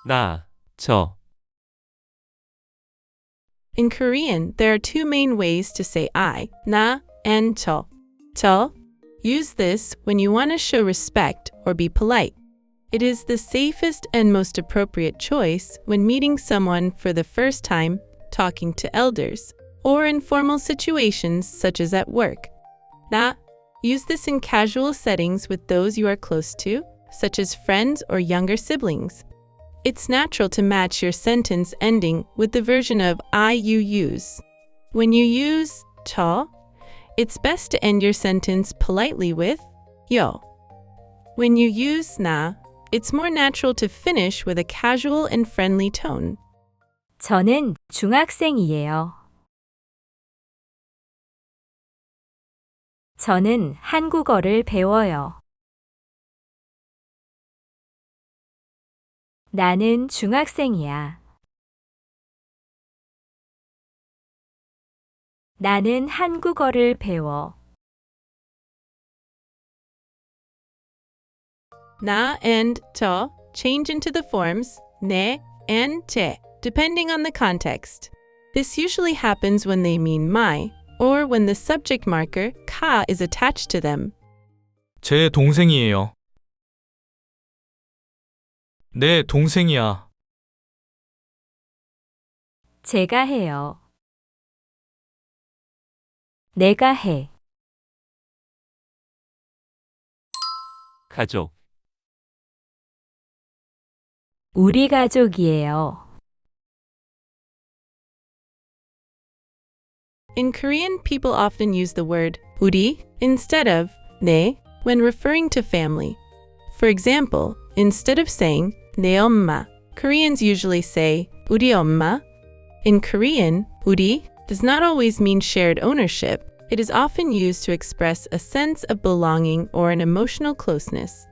나, 저. In Korean, there are two main ways to say I, na and 저. 저. Use this when you want to show respect or be polite. It is the safest and most appropriate choice when meeting someone for the first time, talking to elders, or in formal situations such as at work. 나. Use this in casual settings with those you are close to, such as friends or younger siblings. It's natural to match your sentence ending with the version of I you use. When you use 저, it's best to end your sentence politely with 요. When you use 나, it's more natural to finish with a casual and friendly tone. 저는 중학생이에요. 저는 한국어를 배워요. 나는 중학생이야. 나는 한국어를 배워. 나 and 저 change into the forms 네 and 제, depending on the context. This usually happens when they mean my, or when the subject marker 가 is attached to them. 제 동생이에요. 내 동생이야. 제가 해요. 내가 해. 가족. 우리 가족이에요. In Korean, people often use the word 우리 instead of 내 when referring to family. For example, instead of saying 내 엄마, Koreans usually say 우리 엄마. In Korean, 우리 does not always mean shared ownership. It is often used to express a sense of belonging or an emotional closeness.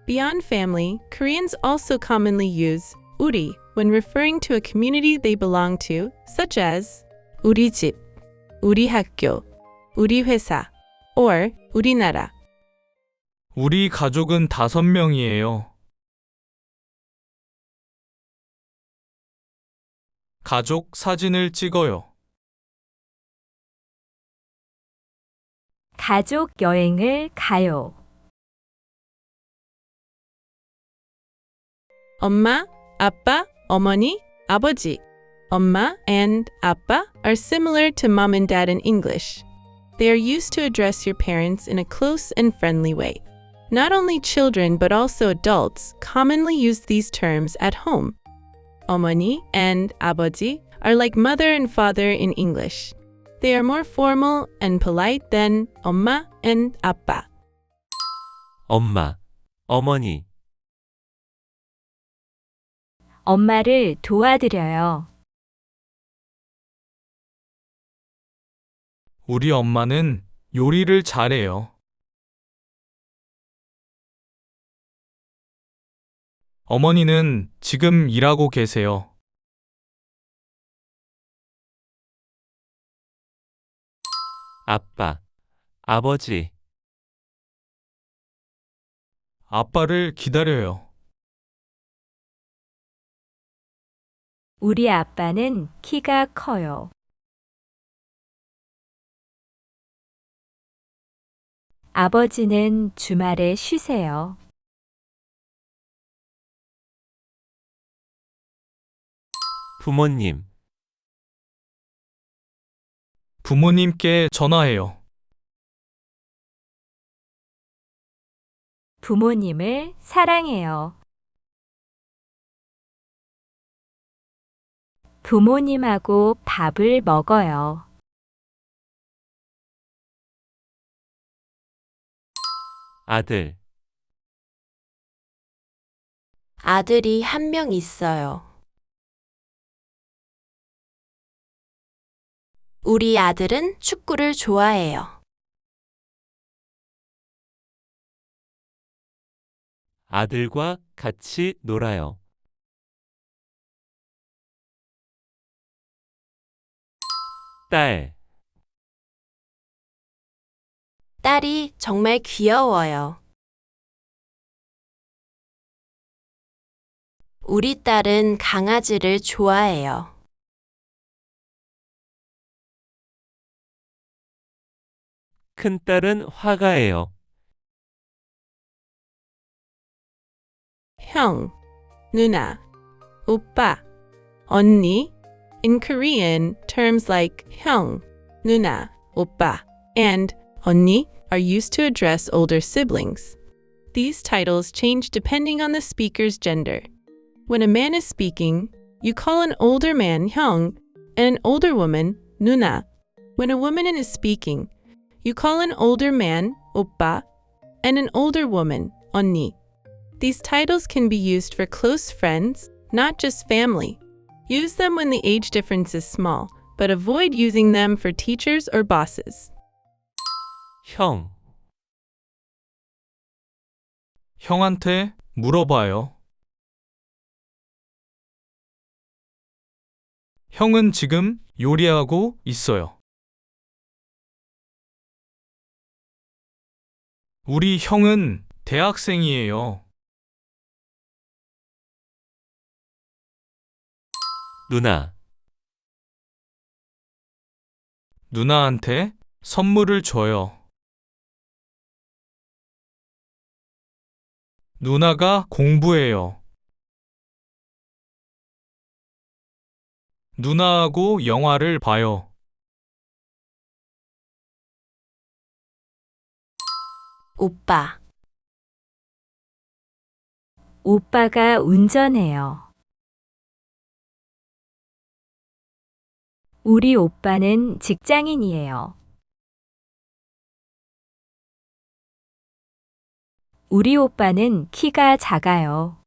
Beyond family, Koreans also commonly use 우리 when referring to a community they belong to, such as 우리 집, 우리 학교, 우리 회사, or 우리나라. 우리 가족은 5명이에요. 가족 사진을 찍어요. 가족 여행을 가요. 엄마, 아빠, 어머니, 아버지. 엄마 and 아빠 are similar to mom and dad in English. They are used to address your parents in a close and friendly way. Not only children but also adults commonly use these terms at home. 어머니 and 아버지 are like mother and father in English. They are more formal and polite than 엄마 and 아빠. 엄마, 어머니. 엄마를 도와드려요. 우리 엄마는 요리를 잘해요. 어머니는 지금 일하고 계세요. 아빠, 아버지. 아빠를 기다려요. 우리 아빠는 키가 커요. 아버지는 주말에 쉬세요. 부모님. 부모님께 전화해요. 부모님을 사랑해요. 부모님하고 밥을 먹어요. 아들. 아들이 한 명 있어요. 우리 아들은 축구를 좋아해요. 아들과 같이 놀아요. 딸. 딸이 정말 귀여워요. 우리 딸은 강아지를 좋아해요. 큰딸은 화가예요. 형, 누나, 오빠, 언니. In Korean, terms like 형, 누나, 오빠, and 언니 are used to address older siblings. These titles change depending on the speaker's gender. When a man is speaking, you call an older man 형 and an older woman 누나. When a woman is speaking, you call an older man 오빠 and an older woman 언니. These titles can be used for close friends, not just family. Use them when the age difference is small, but avoid using them for teachers or bosses. 형, 형한테 물어봐요. 형은 지금 요리하고 있어요. 우리 형은 대학생이에요. 누나, 누나한테 선물을 줘요. 누나가 공부해요. 누나하고 영화를 봐요. 오빠, 오빠가 운전해요. 우리 오빠는 직장인이에요. 우리 오빠는 키가 작아요.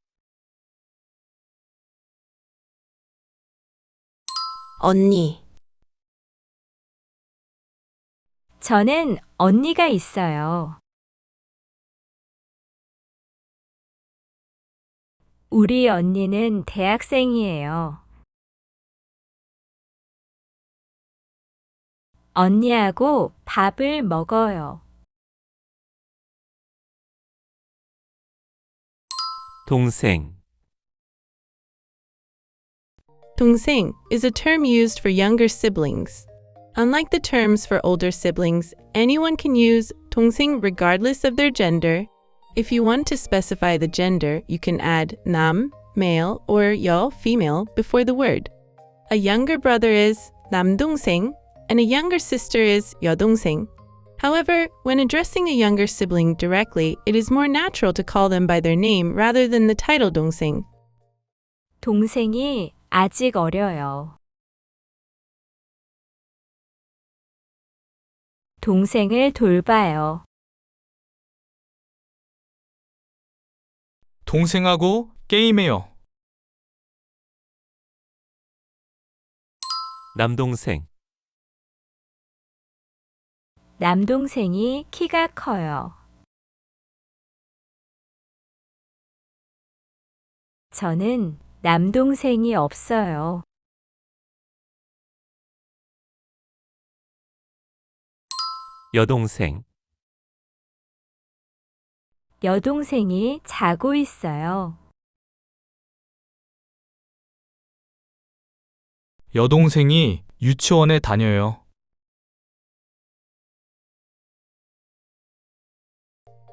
언니, 저는 언니가 있어요. 우리 언니는 대학생이에요. 언니하고 밥을 먹어요. 동생, 동생 is a term used for younger siblings. Unlike the terms for older siblings, anyone can use 동생 regardless of their gender. If you want to specify the gender, you can add 남, male, or 여, female, before the word. A younger brother is 남동생, and a younger sister is 여동생. However, when addressing a younger sibling directly, it is more natural to call them by their name rather than the title 동생. 동생이 아직 어려요. 동생을 돌봐요. 동생하고 게임해요. 남동생, 남동생이 키가 커요. 저는 남동생이 없어요. 여동생, 여동생이 자고 있어요. 여동생이 유치원에 다녀요.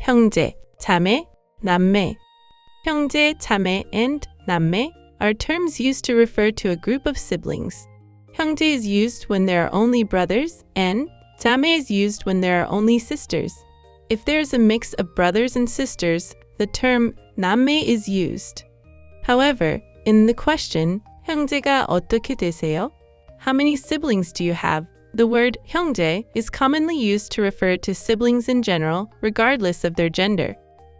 형제, 자매, 남매. 형제, 자매, and 남매 are terms used to refer to a group of siblings. 형제 is used when there are only brothers, and 자매 is used when there are only sisters. If there is a mix of brothers and sisters, the term 남매 is used. However, in the question, 형제가 어떻게 되세요? How many siblings do you have? The word 형제 is commonly used to refer to siblings in general, regardless of their gender.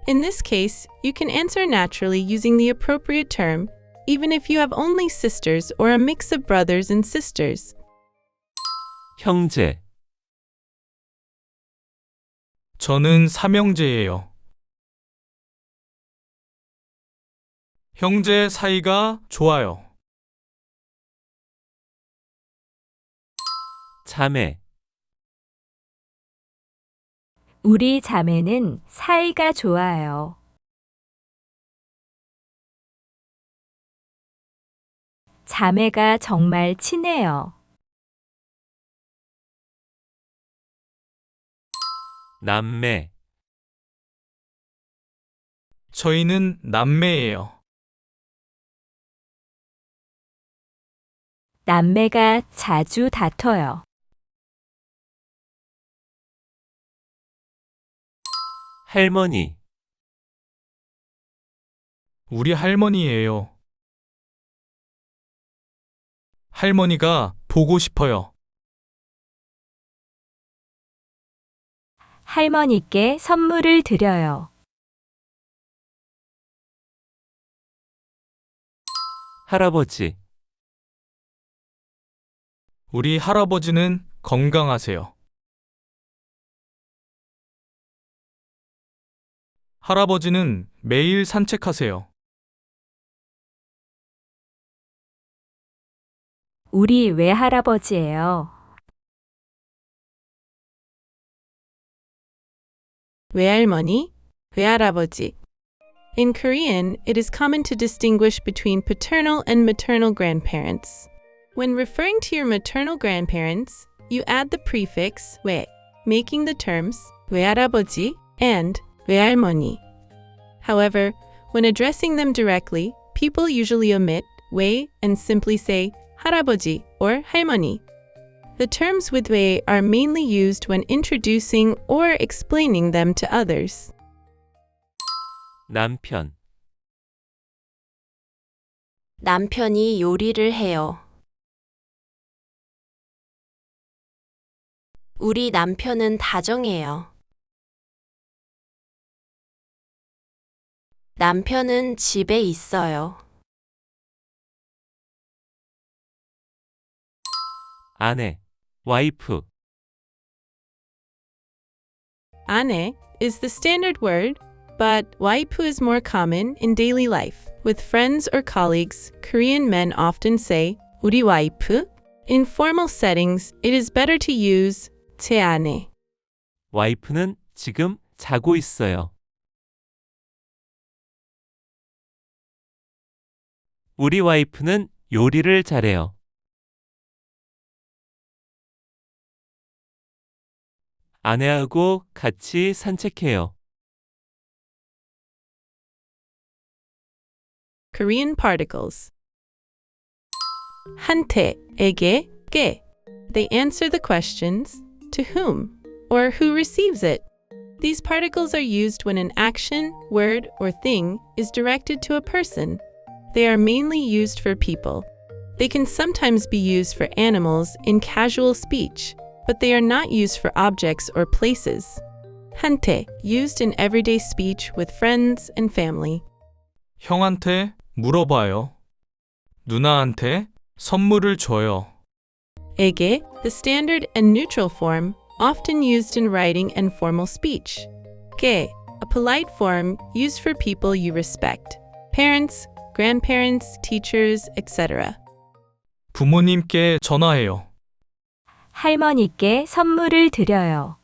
In this case, you can answer naturally using the appropriate term, even if you have only sisters or a mix of brothers and sisters. 형제, 저는 삼형제예요. 형제 사이가 좋아요. 자매, 우리 자매는 사이가 좋아요. 자매가 정말 친해요. 남매, 저희는 남매예요. 남매가 자주 다퉈요. 할머니, 우리 할머니예요. 할머니가 보고 싶어요. 할머니께 선물을 드려요. 할아버지, 우리 할아버지는 건강하세요. 할아버지는 매일 산책하세요. 우리 외할아버지예요. 외할머니, 외할아버지. In Korean, it is common to distinguish between paternal and maternal grandparents. When referring to your maternal grandparents, you add the prefix 왜, making the terms 외할아버지 and 외할머니. However, when addressing them directly, people usually omit 왜 and simply say 할아버지 or 할머니. The terms with 왜 are mainly used when introducing or explaining them to others. 남편, 남편이 요리를 해요. 우리 남편은 다정해요. 남편은 집에 있어요. 아내, 와이프, 아내 is the standard word, but 와이프 is more common in daily life. With friends or colleagues, Korean men often say 우리 와이프. In formal settings, it is better to use 제 아내. 와이프는 지금 자고 있어요. 우리 와이프는 요리를 잘해요. 아내하고 같이 산책해요. Korean particles. 한테에게 게. They answer the questions to whom or who receives it. These particles are used when an action, word, or thing is directed to a person. They are mainly used for people. They can sometimes be used for animals in casual speech, but they are not used for objects or places. 한테, used in everyday speech with friends and family. 형한테 물어봐요. 누나한테 선물을 줘요. 에게, the standard and neutral form, often used in writing and formal speech. 게, a polite form used for people you respect. Parents, grandparents, teachers, etc. 부모님께 전화해요. 할머니께 선물을 드려요.